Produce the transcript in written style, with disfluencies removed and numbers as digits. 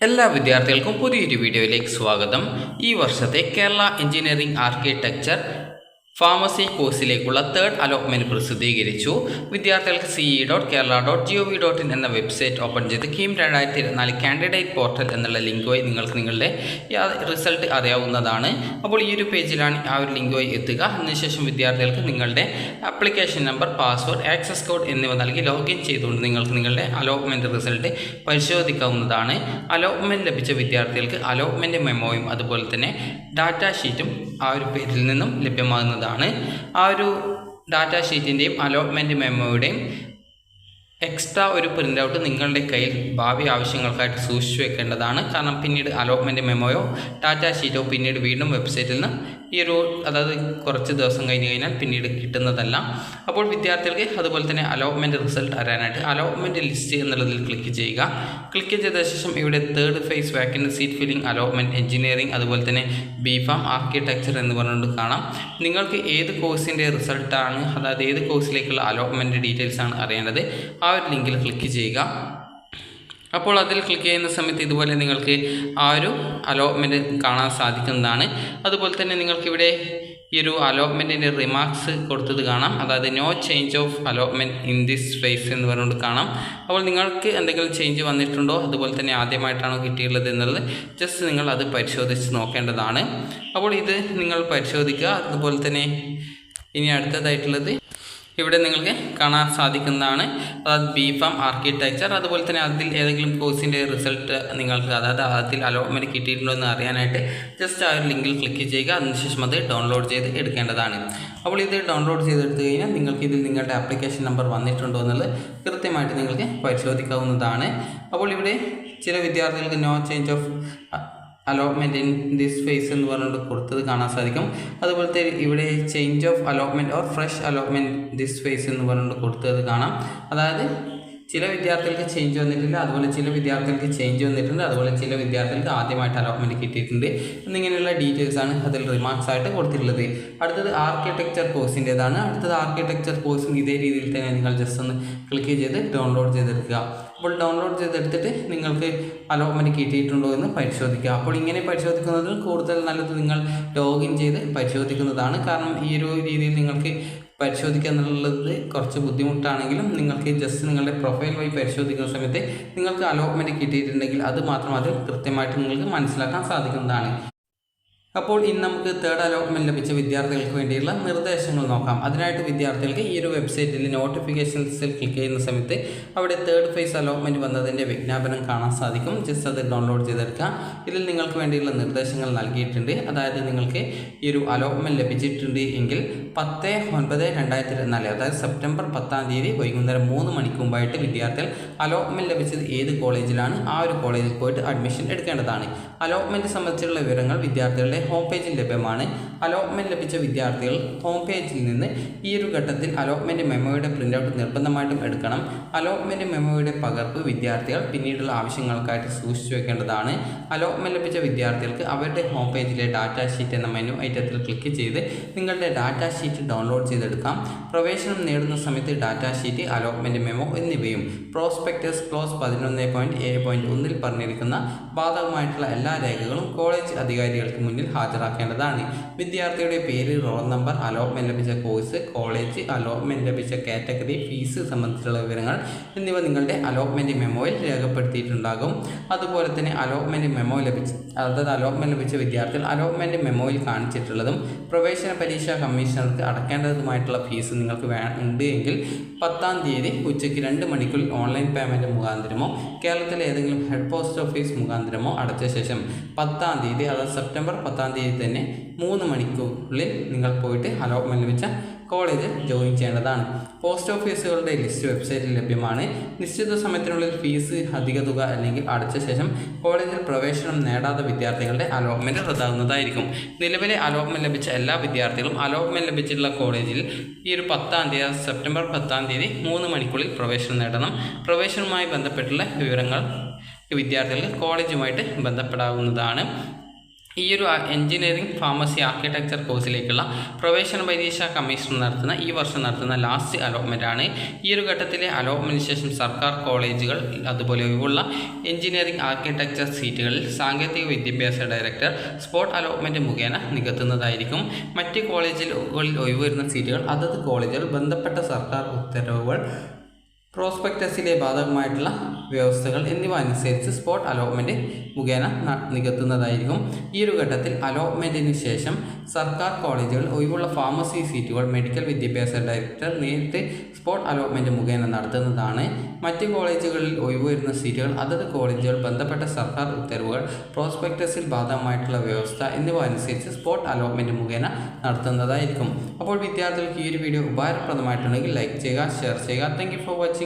എല്ലാ വിദ്യാർത്ഥികൾക്കും പുതിയൊരു വീഡിയോയിലേക്ക് സ്വാഗതം. ഈ വർഷത്തെ കേരള എഞ്ചിനീയറിംഗ് ആർക്കിടെക്ചർ ഫാർമസി കോഴ്സിലേക്കുള്ള തേർഡ് അലോട്ട്മെൻറ്റ് പ്രസിദ്ധീകരിച്ചു. വിദ്യാർത്ഥികൾക്ക് ce.kerala.gov.in എന്ന വെബ്സൈറ്റ് ഓപ്പൺ ചെയ്ത് കീം 2024 കാൻഡിഡേറ്റ് പോർട്ടൽ എന്നുള്ള ലിങ്ക് വഴി നിങ്ങൾക്ക് നിങ്ങളുടെ റിസൾട്ട് അറിയാവുന്നതാണ്. അപ്പോൾ ഈ ഒരു പേജിലാണ് ആ ഒരു ലിങ്ക് വഴി എത്തുക. അതിനുശേഷം വിദ്യാർത്ഥികൾക്ക് നിങ്ങളുടെ application number, password, access code എന്നിവ നൽകി ലോഗിൻ ചെയ്തുകൊണ്ട് നിങ്ങൾക്ക് നിങ്ങളുടെ അലോട്ട്മെൻറ്റ് റിസൾട്ട് പരിശോധിക്കാവുന്നതാണ്. അലോട്ട്മെൻറ്റ് ലഭിച്ച വിദ്യാർത്ഥികൾക്ക് അലോട്ട്മെൻറ്റ് മെമ്മോയും അതുപോലെ തന്നെ ഡാറ്റ ഷീറ്റും ആ ഒരു പേജിൽ നിന്നും ലഭ്യമാകുന്നതാണ്. ആ ഒരു ഡാറ്റ ഷീറ്റിൻ്റെയും അലോട്ട്മെൻറ്റ് മെമ്മോയുടെയും എക്സ്ട്രാ ഒരു പ്രിൻ്റ് ഔട്ട് നിങ്ങളുടെ കയ്യിൽ ഭാവി ആവശ്യങ്ങൾക്കായിട്ട് സൂക്ഷിച്ചു വെക്കേണ്ടതാണ്. കാരണം പിന്നീട് അലോട്ട്മെൻറ്റ് മെമ്മോയോ ഡാറ്റ ഷീറ്റോ പിന്നീട് വീണ്ടും വെബ്സൈറ്റിൽ നിന്ന് അതായത് കുറച്ച് ദിവസം കഴിഞ്ഞാൽ പിന്നീട് കിട്ടുന്നതല്ല. അപ്പോൾ വിദ്യാർത്ഥികൾക്ക് അതുപോലെ തന്നെ അലോട്ട്മെൻറ്റ് റിസൾട്ട് അറിയാനായിട്ട് അലോട്ട്മെൻറ്റ് ലിസ്റ്റ് എന്നുള്ളതിൽ ക്ലിക്ക് ചെയ്യുക. ക്ലിക്ക് ചെയ്ത ശേഷം ഇവിടെ third phase vacant seat filling allotment engineering അതുപോലെ തന്നെ ബിഫാം ആർക്കിടെക്ചർ എന്ന് പറഞ്ഞുകൊണ്ട് കാണാം. നിങ്ങൾക്ക് ഏത് കോഴ്സിൻ്റെ റിസൾട്ടാണ്, അതായത് ഏത് കോഴ്സിലേക്കുള്ള അലോട്ട്മെൻറ്റ് ഡീറ്റെയിൽസ് ആണ് അറിയേണ്ടത്, ആ ഒരു ലിങ്കിൽ ക്ലിക്ക് ചെയ്യുക. അപ്പോൾ അതിൽ ക്ലിക്ക് ചെയ്യുന്ന സമയത്ത് ഇതുപോലെ നിങ്ങൾക്ക് ആ ഒരു അലോട്ട്മെൻറ്റ് കാണാൻ സാധിക്കുന്നതാണ്. അതുപോലെ തന്നെ നിങ്ങൾക്കിവിടെ ഈ ഒരു അലോട്ട്മെൻറ്റിൻ്റെ റിമാർക്സ് കൊടുത്തത് കാണാം. അതായത് no change of allotment in this phase എന്ന് പറഞ്ഞുകൊണ്ട് കാണാം. അപ്പോൾ നിങ്ങൾക്ക് എന്തെങ്കിലും ചേഞ്ച് വന്നിട്ടുണ്ടോ, അതുപോലെ തന്നെ ആദ്യമായിട്ടാണോ കിട്ടിയുള്ളത് എന്നുള്ളത് ജസ്റ്റ് നിങ്ങൾ അത് പരിശോധിച്ച് നോക്കേണ്ടതാണ്. അപ്പോൾ ഇത് നിങ്ങൾ പരിശോധിക്കുക. അതുപോലെ തന്നെ ഇനി അടുത്തതായിട്ടുള്ളത് ഇവിടെ നിങ്ങൾക്ക് കാണാൻ സാധിക്കുന്നതാണ്. അതായത് ബിഫാം ആർക്കിടെക്ചർ, അതുപോലെ തന്നെ അതിൽ ഏതെങ്കിലും കോഴ്സിൻ്റെ റിസൾട്ട് നിങ്ങൾക്ക് അതായത് അതിൽ അലോട്ട്മെൻറ്റ് കിട്ടിയിട്ടുണ്ടോ എന്ന് അറിയാനായിട്ട് ജസ്റ്റ് ആ ഒരു ലിങ്കിൽ ക്ലിക്ക് ചെയ്യുക. അതിനുശേഷം അത് ഡൗൺലോഡ് ചെയ്ത് എടുക്കേണ്ടതാണ്. അപ്പോൾ ഇത് ഡൗൺലോഡ് ചെയ്തെടുത്തു കഴിഞ്ഞാൽ നിങ്ങൾക്ക് ഇതിൽ നിങ്ങളുടെ ആപ്ലിക്കേഷൻ നമ്പർ വന്നിട്ടുണ്ടോ എന്നുള്ളത് കൃത്യമായിട്ട് നിങ്ങൾക്ക് പരിശോധിക്കാവുന്നതാണ്. അപ്പോൾ ഇവിടെ ചില വിദ്യാർത്ഥികൾക്ക് no change of allotment in this phase എന്ന് പറഞ്ഞുകൊണ്ട് കൊടുത്തത് കാണാൻ സാധിക്കും. അതുപോലത്തെ ഇവിടെ change of allotment or fresh allotment this phase എന്ന് പറഞ്ഞുകൊണ്ട് കൊടുത്തത് കാണാം. അതായത് ചില വിദ്യാർത്ഥികൾക്ക് ചേഞ്ച് വന്നിട്ടില്ല, അതുപോലെ ചില വിദ്യാർത്ഥികൾക്ക് ചേഞ്ച് വന്നിട്ടുണ്ട്, അതുപോലെ ചില വിദ്യാർത്ഥികൾക്ക് ആദ്യമായിട്ട് അലോട്ട്മെൻറ്റ് കിട്ടിയിട്ടുണ്ട് എന്നിങ്ങനെയുള്ള ഡീറ്റെയിൽസ് ആണ് അതിൽ റിമാർക്സ് ആയിട്ട് കൊടുത്തിട്ടുള്ളത്. അടുത്തത് ആർക്കിടെക്ചർ കോഴ്സിൻ്റെതാണ്. അടുത്തത് ആർക്കിടെക്ചർ കോഴ്സും ഇതേ രീതിയിൽ തന്നെ നിങ്ങൾ ജസ്റ്റ് ഒന്ന് ക്ലിക്ക് ചെയ്ത് ഡൗൺലോഡ് ചെയ്തെടുക്കുക. അപ്പോൾ ഡൗൺലോഡ് ചെയ്തെടുത്തിട്ട് നിങ്ങൾക്ക് അലോട്ട്മെൻറ്റ് കിട്ടിയിട്ടുണ്ടോ എന്ന് പരിശോധിക്കുക. അപ്പോൾ ഇങ്ങനെ പരിശോധിക്കുന്നതിൽ കൂടുതൽ നല്ലത് നിങ്ങൾ ലോഗിൻ ചെയ്ത് പരിശോധിക്കുന്നതാണ്. കാരണം ഈ ഒരു രീതിയിൽ നിങ്ങൾക്ക് പരിശോധിക്കുക എന്നുള്ളത് കുറച്ച് ബുദ്ധിമുട്ടാണെങ്കിലും നിങ്ങൾക്ക് ജസ്റ്റ് നിങ്ങളുടെ പ്രൊഫൈൽ വഴി പരിശോധിക്കുന്ന സമയത്ത് നിങ്ങൾക്ക് അലോട്ട്മെൻറ്റ് കിട്ടിയിട്ടുണ്ടെങ്കിൽ അത് മാത്രം അതിൽ കൃത്യമായിട്ട് നിങ്ങൾക്ക് മനസ്സിലാക്കാൻ സാധിക്കുന്നതാണ്. അപ്പോൾ ഇന്ന് നമുക്ക് തേർഡ് അലോട്ട്മെൻറ്റ് ലഭിച്ച വിദ്യാർത്ഥികൾക്ക് വേണ്ടിയുള്ള നിർദ്ദേശങ്ങൾ നോക്കാം. അതിനായിട്ട് വിദ്യാർത്ഥികൾക്ക് ഈ ഒരു വെബ്സൈറ്റിൽ നോട്ടിഫിക്കേഷൻസിൽ ക്ലിക്ക് ചെയ്യുന്ന സമയത്ത് അവിടെ തേർഡ് ഫേസ് അലോട്ട്മെൻറ്റ് വന്നതിൻ്റെ വിജ്ഞാപനം കാണാൻ സാധിക്കും. ജസ്റ്റ് അത് ഡൗൺലോഡ് ചെയ്തെടുക്കുക. ഇതിൽ നിങ്ങൾക്ക് വേണ്ടിയുള്ള നിർദ്ദേശങ്ങൾ നൽകിയിട്ടുണ്ട്. അതായത് നിങ്ങൾക്ക് ഈ ഒരു അലോട്ട്മെൻറ്റ് ലഭിച്ചിട്ടുണ്ട് എങ്കിൽ 10/9/2024 അതായത് സെപ്റ്റംബർ 10-ാം തീയതി വൈകുന്നേരം 3 മണിക്ക് മുമ്പായിട്ട് വിദ്യാർത്ഥികൾ അലോട്ട്മെൻറ്റ് ലഭിച്ചത് ഏത് കോളേജിലാണ് ആ ഒരു കോളേജിൽ പോയിട്ട് അഡ്മിഷൻ എടുക്കേണ്ടതാണ്. അലോട്ട്മെൻറ്റ് സംബന്ധിച്ചുള്ള വിവരങ്ങൾ വിദ്യാർത്ഥികളുടെ ഹോം പേജിൽ ലഭ്യമാണ്. അലോട്ട്മെൻറ്റ് ലഭിച്ച വിദ്യാർത്ഥികൾ ഹോം പേജിൽ നിന്ന് ഈ ഒരു ഘട്ടത്തിൽ അലോട്ട്മെൻറ്റ് മെമ്മോയുടെ പ്രിൻ്റ് ഔട്ട് നിർബന്ധമായിട്ടും എടുക്കണം. അലോട്ട്മെൻറ്റ് മെമ്മോയുടെ പകർപ്പ് വിദ്യാർത്ഥികൾ പിന്നീടുള്ള ആവശ്യങ്ങൾക്കായിട്ട് സൂക്ഷിച്ചു വെക്കേണ്ടതാണ്. അലോട്ട്മെൻറ്റ് ലഭിച്ച വിദ്യാർത്ഥികൾക്ക് അവരുടെ ഹോം പേജിലെ ഡാറ്റ ഷീറ്റ് എന്ന മെനു ഐറ്റത്തിൽ ക്ലിക്ക് ചെയ്ത് നിങ്ങളുടെ ഡാറ്റ ഷീറ്റ് ഡൗൺലോഡ് ചെയ്തെടുക്കാം. പ്രവേശനം നേടുന്ന സമയത്ത് ഡാറ്റ ഷീറ്റ്, അലോട്ട്മെൻറ്റ് മെമ്മോ എന്നിവയും പ്രോസ്പെക്ടസ് ക്ലോസ് 11.a.1 പറഞ്ഞിരിക്കുന്ന ബാധകമായിട്ടുള്ള എല്ലാ രേഖകളും കോളേജ് അധികാരികൾക്ക് മുന്നിൽ ഹാജരാക്കേണ്ടതാണ്. വിദ്യാർത്ഥിയുടെ പേര്, റോൾ നമ്പർ, അലോട്ട്മെൻറ്റ് ലഭിച്ച കോഴ്സ്, കോളേജ്, അലോട്ട്മെൻറ്റ് ലഭിച്ച കാറ്റഗറി, ഫീസ് സംബന്ധിച്ചുള്ള വിവരങ്ങൾ എന്നിവ നിങ്ങളുടെ അലോട്ട്മെൻറ്റ് മെമ്മോയിൽ രേഖപ്പെടുത്തിയിട്ടുണ്ടാകും. അതുപോലെ തന്നെ അലോട്ട്മെൻറ്റ് ലഭിച്ച വിദ്യാർത്ഥികൾ അലോട്ട്മെൻറ്റ് മെമ്മോയിൽ കാണിച്ചിട്ടുള്ളതും പ്രവേശന പരീക്ഷാ കമ്മീഷണർക്ക് അടയ്ക്കേണ്ടതുമായിട്ടുള്ള ഫീസ് നിങ്ങൾക്ക് ഉണ്ട് എങ്കിൽ 10-ാം തീയതി ഉച്ചയ്ക്ക് 2 മണിക്കുള്ളിൽ ഓൺലൈൻ പേയ്മെൻറ്റ് മുഖാന്തരമോ കേരളത്തിലെ ഏതെങ്കിലും ഹെഡ് പോസ്റ്റ് ഓഫീസ് മുഖാന്തരമോ അടച്ച ശേഷം 10-ാം തീയതി അതായത് സെപ്റ്റംബർ 10-ാം തീയതി തന്നെ 3 മണിക്കൂറിൽ നിങ്ങൾ പോയിട്ട് അലോട്ട്മെൻറ്റ് ലഭിച്ച കോളേജിൽ ജോയിൻ ചെയ്യേണ്ടതാണ്. പോസ്റ്റ് ഓഫീസുകളുടെ ലിസ്റ്റ് വെബ്സൈറ്റിൽ ലഭ്യമാണ്. നിശ്ചിത സമയത്തിനുള്ളിൽ ഫീസ്, അധിക തുക അല്ലെങ്കിൽ അടച്ച ശേഷം കോളേജിൽ പ്രവേശനം നേടാത്ത വിദ്യാർത്ഥികളുടെ അലോട്ട്മെൻറ്റ് റദ്ദാകുന്നതായിരിക്കും. നിലവിലെ അലോട്ട്മെൻറ്റ് ലഭിച്ച എല്ലാ വിദ്യാർത്ഥികളും അലോട്ട്മെൻറ്റ് ലഭിച്ചിട്ടുള്ള കോളേജിൽ ഈ ഒരു 10-ാം തീയതി സെപ്റ്റംബർ 10-ാം തീയതി 3 മണിക്കുള്ളിൽ പ്രവേശനം നേടണം. പ്രവേശനവുമായി ബന്ധപ്പെട്ടുള്ള വിവരങ്ങൾ വിദ്യാർത്ഥികൾക്ക് കോളേജുമായിട്ട് ബന്ധപ്പെടാവുന്നതാണ്. ഈ ഒരു എഞ്ചിനീയറിംഗ് ഫാർമസി ആർക്കിടെക്ചർ കോഴ്സിലേക്കുള്ള പ്രവേശന പരീക്ഷ കമ്മീഷൻ നടത്തുന്ന ഈ വർഷം നടത്തുന്ന ലാസ്റ്റ് അലോട്ട്മെൻ്റ് ആണ്. ഈ ഒരു ഘട്ടത്തിലെ അലോട്ട്മെൻറ്റിന് ശേഷം സർക്കാർ കോളേജുകൾ അതുപോലെ ഒഴിവുള്ള എഞ്ചിനീയറിംഗ് ആർക്കിടെക്ചർ സീറ്റുകളിൽ സാങ്കേതിക വിദ്യാഭ്യാസ ഡയറക്ടർ സ്പോട്ട് അലോട്ട്മെൻറ്റ് മുഖേന നികത്തുന്നതായിരിക്കും. മറ്റ് കോളേജുകളിൽ ഒഴിവുവരുന്ന സീറ്റുകൾ അതത് കോളേജുകൾ ബന്ധപ്പെട്ട സർക്കാർ ഉത്തരവുകൾ, പ്രോസ്പെക്ടസിലെ ബാധകമായിട്ടുള്ള വ്യവസ്ഥകൾ എന്നിവ അനുസരിച്ച് സ്പോട്ട് അലോട്ട്മെൻറ്റ് മുഖേന നികത്തുന്നതായിരിക്കും. ഈ ഒരു ഘട്ടത്തിൽ അലോട്ട്മെൻറ്റിന് ശേഷം സർക്കാർ കോളേജുകൾ ഒഴിവുള്ള ഫാർമസി സീറ്റുകൾ മെഡിക്കൽ വിദ്യാഭ്യാസ ഡയറക്ടർ നേരിട്ട് സ്പോട്ട് അലോട്ട്മെൻറ്റ് മുഖേന നടത്തുന്നതാണ്. മറ്റ് കോളേജുകളിൽ ഒഴിവുവരുന്ന സീറ്റുകൾ അതത് കോളേജുകൾ ബന്ധപ്പെട്ട സർക്കാർ ഉത്തരവുകൾ, പ്രോസ്പെക്ടസിൽ ബാധകമായിട്ടുള്ള വ്യവസ്ഥ എന്നിവ അനുസരിച്ച് സ്പോട്ട് അലോട്ട്മെൻറ്റ് മുഖേന നടത്തുന്നതായിരിക്കും. അപ്പോൾ വിദ്യാർത്ഥികൾക്ക് ഈ ഒരു വീഡിയോ ഉപകാരപ്രദമായിട്ടുണ്ടെങ്കിൽ ലൈക്ക് ചെയ്യുക, ഷെയർ ചെയ്യുക. Thank you for watching.